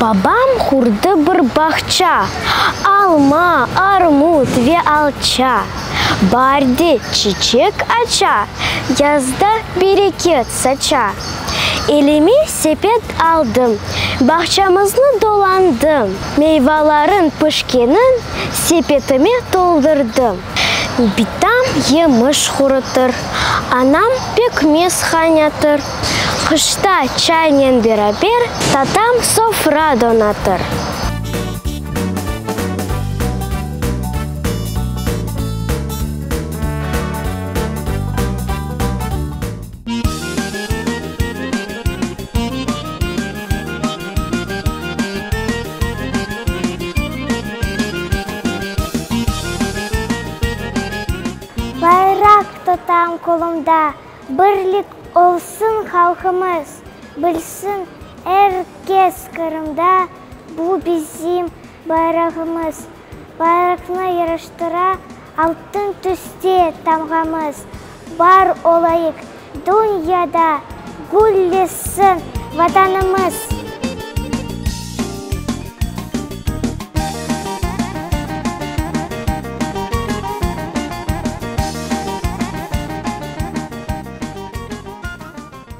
Бабам курды бір бақча, алма, армут ве алча. Барды чечек ача, язда берекет сача. Елеме сепет алдым, бақчамызны доландым. Мейваларын пышкенін сепетіме толдырдым. Битам еміш құрытыр, анам пекмес ханятыр. Қышта чайнен берабер, татам софра донатыр. Байрақ тұтам қолымда, бірлік олсын халқымыз, білсін әркез Қырымда, бұл bizim байрағымыз. Байрақны yarıştıra алтын түсте тамғамыз. Бар олайық дүнияда гүлдесін ватанымыз.